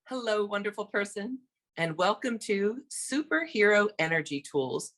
Hello, wonderful person, and welcome to Superhero Energy Tools.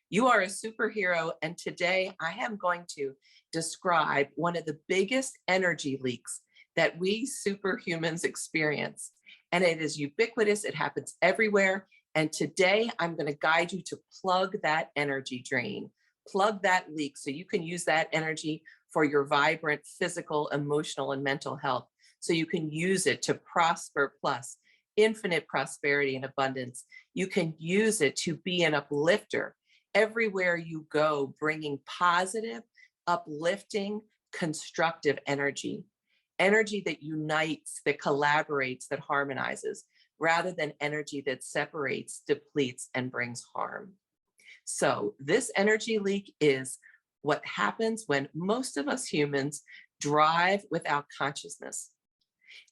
You are a superhero, and today I am going to describe one of the biggest energy leaks that we superhumans experience. And it is ubiquitous, it happens everywhere. And today I'm going to guide you to plug that energy drain, plug that leak so you can use that energy for your vibrant physical, emotional, and mental health. So you can use it to prosper plus infinite prosperity and abundance. You can use it to be an uplifter everywhere you go, bringing positive, uplifting, constructive energy, energy that unites, that collaborates, that harmonizes, rather than energy that separates, depletes, and brings harm. So this energy leak is what happens when most of us humans drive without consciousness.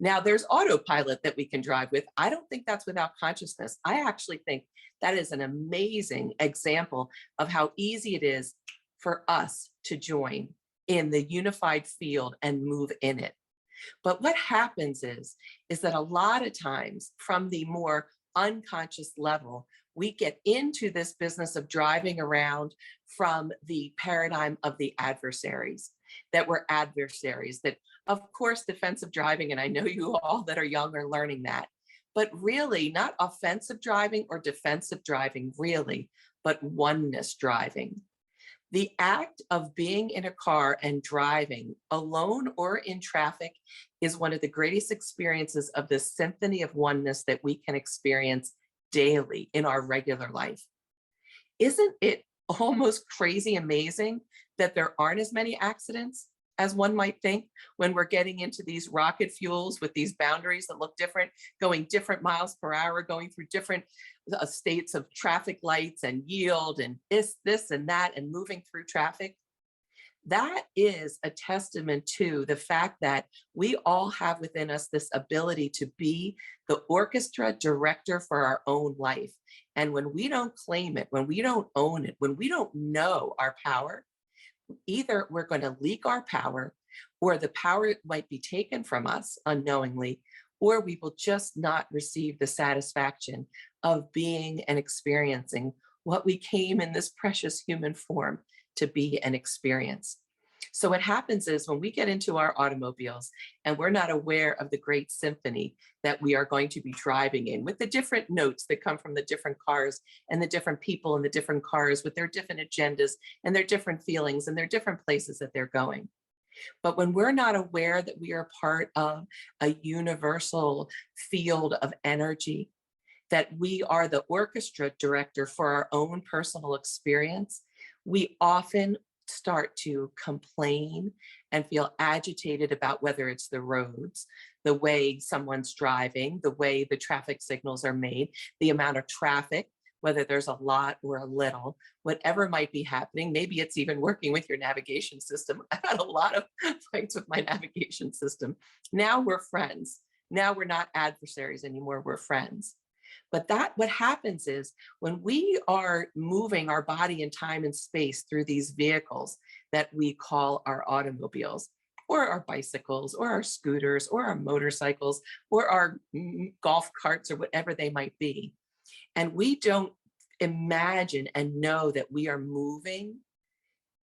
Now, there's autopilot that we can drive with. I don't think that's without consciousness. I actually think that is an amazing example of how easy it is for us to join in the unified field and move in it. But what happens is that a lot of times from the more unconscious level, we get into this business of driving around from the paradigm of the adversaries, that we're adversaries, that of course, defensive driving, and I know you all that are young are learning that, but really not offensive driving or defensive driving, really, but oneness driving. The act of being in a car and driving alone or in traffic is one of the greatest experiences of this symphony of oneness that we can experience daily in our regular life. Isn't it almost crazy amazing that there aren't as many accidents as one might think when we're getting into these rocket fuels with these boundaries that look different, going different miles per hour, going through different states of traffic lights and yield and this and that, and moving through traffic? That is a testament to the fact that we all have within us this ability to be the orchestra director for our own life. And when we don't claim it, when we don't own it, when we don't know our power, either we're going to leak our power, or the power might be taken from us unknowingly, or we will just not receive the satisfaction of being and experiencing what we came in this precious human form to be and experience. So what happens is when we get into our automobiles and we're not aware of the great symphony that we are going to be driving in, with the different notes that come from the different cars and the different people in the different cars with their different agendas and their different feelings and their different places that they're going. But when we're not aware that we are part of a universal field of energy, that we are the orchestra director for our own personal experience, we often start to complain and feel agitated about whether it's the roads, the way someone's driving, the way the traffic signals are made, the amount of traffic, whether there's a lot or a little, whatever might be happening. Maybe it's even working with your navigation system. I've had a lot of fights with my navigation system. Now we're friends. Now we're not adversaries anymore, we're friends. But what happens is when we are moving our body in time and space through these vehicles that we call our automobiles, or our bicycles, or our scooters, or our motorcycles, or our golf carts, or whatever they might be, and we don't imagine and know that we are moving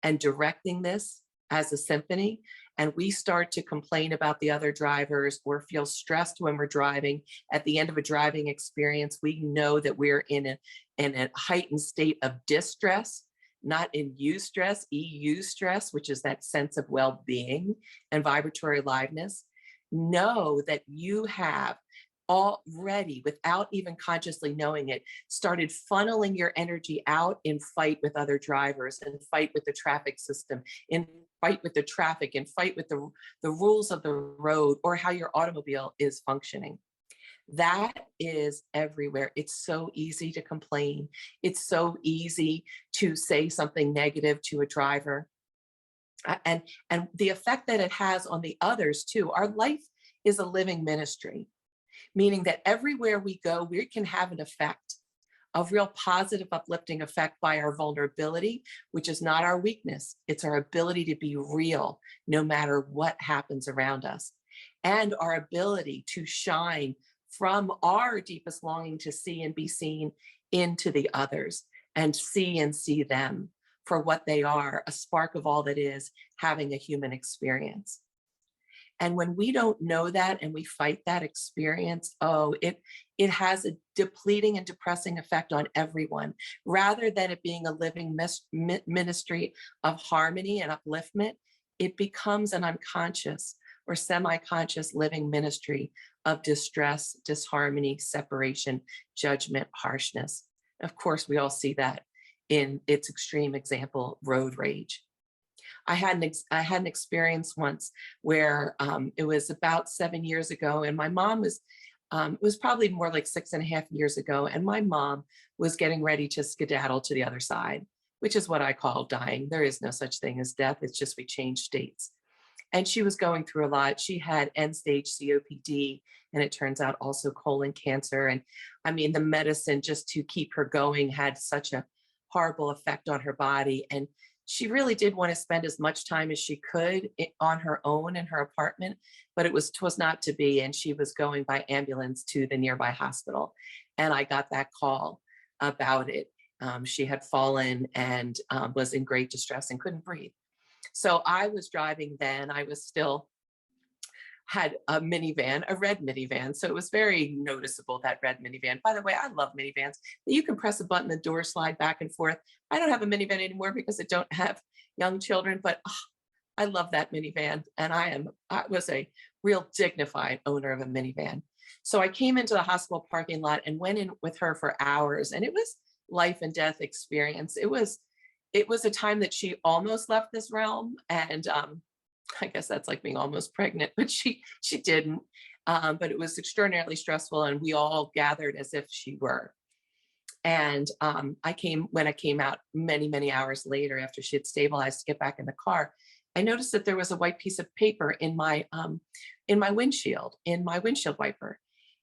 and directing this as a symphony, and we start to complain about the other drivers or feel stressed when we're driving. At the end of a driving experience, we know that we're in a heightened state of distress, not in eustress, EU stress, which is that sense of well-being and vibratory aliveness. Know that you have already, without even consciously knowing it, started funneling your energy out in fight with other drivers, and fight with the traffic system, in fight with the traffic, and fight with the rules of the road, or how your automobile is functioning. That is everywhere. It's so easy to complain. It's so easy to say something negative to a driver. And the effect that it has on the others too. Our life is a living ministry, meaning that everywhere we go, we can have an effect, a real positive, uplifting effect by our vulnerability, which is not our weakness. It's our ability to be real, no matter what happens around us, and our ability to shine from our deepest longing to see and be seen into the others and see them for what they are, a spark of all that is having a human experience. And when we don't know that and we fight that experience, oh, it has a depleting and depressing effect on everyone, rather than it being a living ministry of harmony and upliftment. It becomes an unconscious or semi-conscious living ministry of distress, disharmony, separation, judgment, harshness. Of course, we all see that in its extreme example, road rage. I had an experience once where it was about 7 years ago, and my mom was, it was probably more like 6.5 years ago, and my mom was getting ready to skedaddle to the other side, which is what I call dying. There is no such thing as death. It's just we change states. And she was going through a lot. She had end-stage COPD, and it turns out also colon cancer. And I mean, the medicine just to keep her going had such a horrible effect on her body. And she really did want to spend as much time as she could on her own in her apartment, but it was not to be. And she was going by ambulance to the nearby hospital. And I got that call about it. She had fallen and was in great distress and couldn't breathe. So I was driving then. I was still had a minivan, a red minivan. So it was very noticeable, that red minivan. By the way, I love minivans. You can press a button, the doors slide back and forth. I don't have a minivan anymore because I don't have young children, but I love that minivan. And I was a real dignified owner of a minivan. So I came into the hospital parking lot and went in with her for hours, and it was life and death experience. It was a time that she almost left this realm, and I guess that's like being almost pregnant, but she didn't. But it was extraordinarily stressful, and we all gathered as if she were. And when I came out many hours later after she had stabilized to get back in the car, I noticed that there was a white piece of paper in my windshield wiper.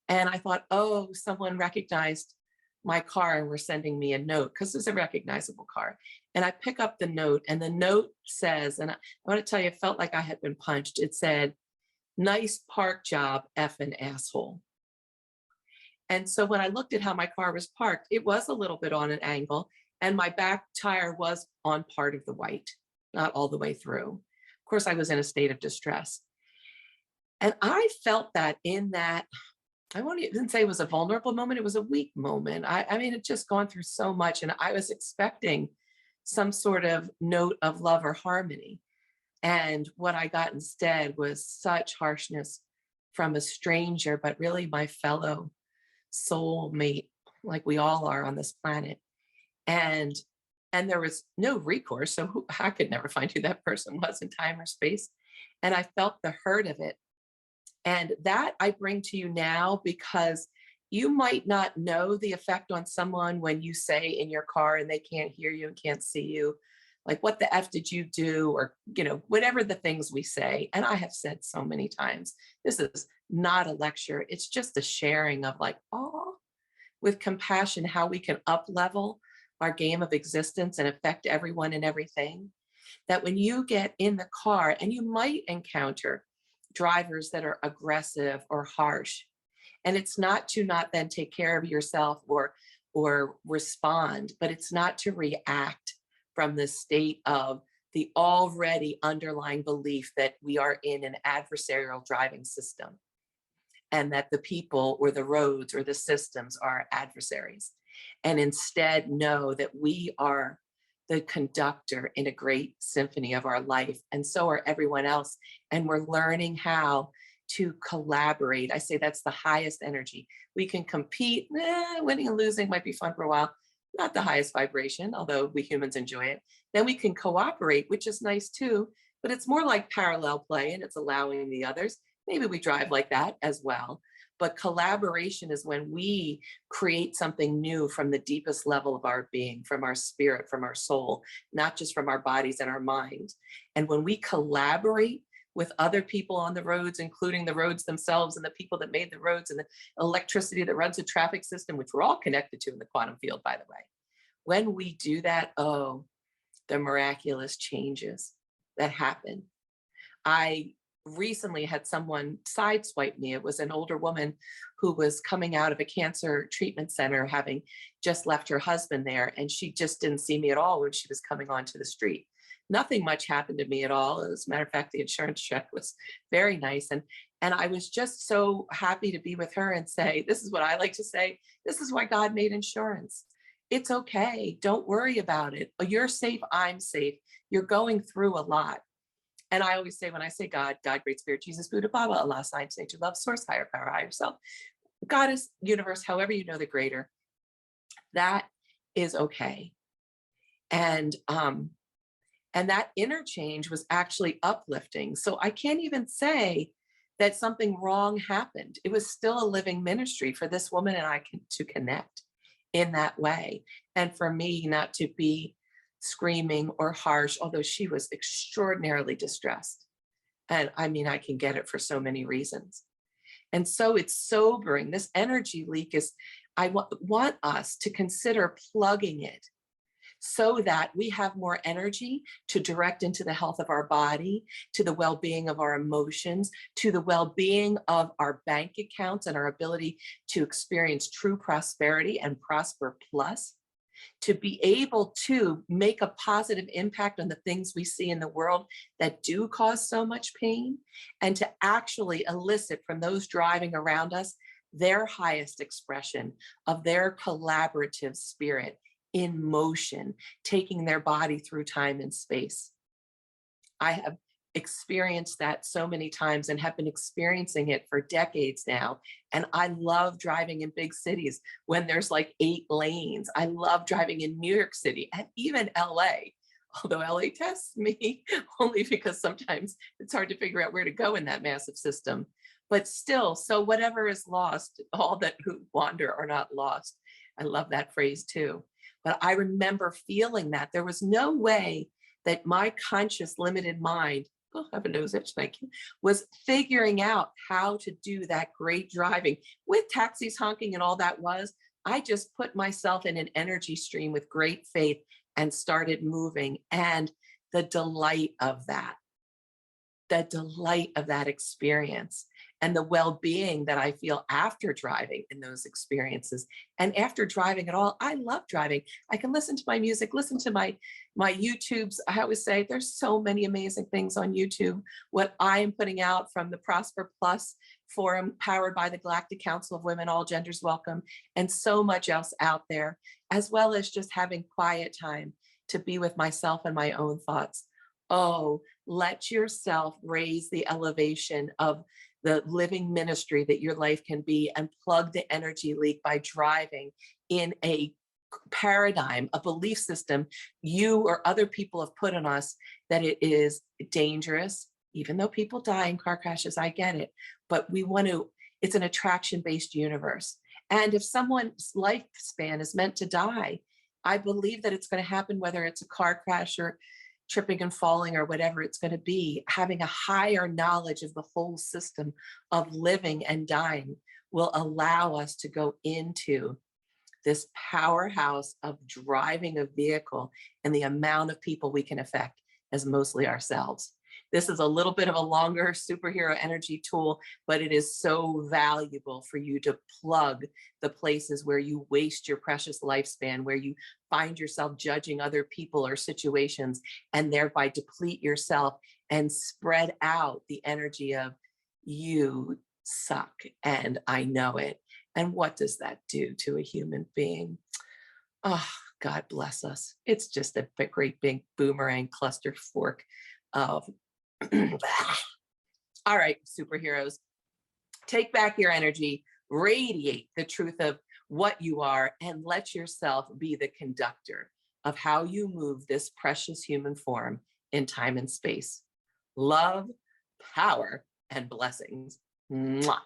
And I thought, oh, someone recognized my car and were sending me a note, because it's a recognizable car. And I pick up the note, and the note says, and I want to tell you, it felt like I had been punched. It said, "Nice park job, effing asshole." And so when I looked at how my car was parked, it was a little bit on an angle, and my back tire was on part of the white, not all the way through. Of course, I was in a state of distress. And I felt that in that, I won't even say it was a vulnerable moment, it was a weak moment. I mean, it just gone through so much, and I was expecting some sort of note of love or harmony. And what I got instead was such harshness from a stranger, but really my fellow soulmate, like we all are on this planet. And there was no recourse. So I could never find who that person was in time or space. And I felt the hurt of it. And that I bring to you now because you might not know the effect on someone when you say in your car and they can't hear you and can't see you, like, what the F did you do? Or, whatever the things we say. And I have said so many times, this is not a lecture. It's just a sharing of like, oh, with compassion, how we can up level our game of existence and affect everyone and everything. That when you get in the car, and you might encounter drivers that are aggressive or harsh, and it's not to not then take care of yourself or respond, but it's not to react from the state of the already underlying belief that we are in an adversarial driving system, and that the people or the roads or the systems are adversaries, and instead know that we are the conductor in a great symphony of our life, and so are everyone else. And we're learning how to collaborate. I say that's the highest energy. We can compete, winning and losing might be fun for a while, not the highest vibration, although we humans enjoy it. Then we can cooperate, which is nice too, but it's more like parallel play, and it's allowing the others. Maybe we drive like that as well. But collaboration is when we create something new from the deepest level of our being, from our spirit, from our soul, not just from our bodies and our minds. And when we collaborate with other people on the roads, including the roads themselves and the people that made the roads and the electricity that runs the traffic system, which we're all connected to in the quantum field, by the way. When we do that, oh, the miraculous changes that happen. I recently had someone sideswipe me. It was an older woman who was coming out of a cancer treatment center, having just left her husband there, and she just didn't see me at all when she was coming onto the street. Nothing much happened to me at all. As a matter of fact, the insurance check was very nice. And I was just so happy to be with her and say, this is what I like to say, this is why God made insurance. It's okay. Don't worry about it. You're safe. I'm safe. You're going through a lot. And I always say, when I say God, God, Great Spirit, Jesus, Buddha, Baba, Allah, science, nature, love, source, higher power, higher self, God is universe, however you know the greater, that is okay. And that interchange was actually uplifting. So I can't even say that something wrong happened. It was still a living ministry for this woman and I to connect in that way. And for me not to be screaming or harsh, although she was extraordinarily distressed. And I mean, I can get it for so many reasons. And so it's sobering. This energy leak is, I want us to consider plugging it so that we have more energy to direct into the health of our body, to the well-being of our emotions, to the well-being of our bank accounts and our ability to experience true prosperity and prosper plus, to be able to make a positive impact on the things we see in the world that do cause so much pain, and to actually elicit from those driving around us their highest expression of their collaborative spirit in motion, taking their body through time and space. I have experienced that so many times and have been experiencing it for decades now. And I love driving in big cities when there's like 8 lanes. I love driving in New York City and even LA, although LA tests me only because sometimes it's hard to figure out where to go in that massive system. But still, so whatever is lost, all that who wander are not lost. I love that phrase too. But I remember feeling that there was no way that my conscious limited mind, oh, heaven knows it, thank you, was figuring out how to do that great driving with taxis honking and all that was. I just put myself in an energy stream with great faith and started moving. And the delight of that experience and the well-being that I feel after driving in those experiences. And after driving at all, I love driving. I can listen to my music, listen to my YouTubes. I always say there's so many amazing things on YouTube. What I am putting out from the Prosper Plus forum powered by the Galactic Council of Women, All Genders Welcome, and so much else out there, as well as just having quiet time to be with myself and my own thoughts. Oh, let yourself raise the elevation of the living ministry that your life can be and plug the energy leak by driving in a paradigm, a belief system you or other people have put on us that it is dangerous, even though people die in car crashes, I get it, but we want to, it's an attraction-based universe. And if someone's lifespan is meant to die, I believe that it's going to happen, whether it's a car crash or tripping and falling or whatever it's going to be. Having a higher knowledge of the whole system of living and dying will allow us to go into this powerhouse of driving a vehicle and the amount of people we can affect as mostly ourselves. This is a little bit of a longer superhero energy tool, but it is so valuable for you to plug the places where you waste your precious lifespan, where you find yourself judging other people or situations and thereby deplete yourself and spread out the energy of you suck and I know it. And what does that do to a human being? Oh, God bless us. It's just a great big boomerang cluster fork of all right, superheroes, take back your energy, radiate the truth of what you are, and let yourself be the conductor of how you move this precious human form in time and space. Love, power, and blessings. Mwah.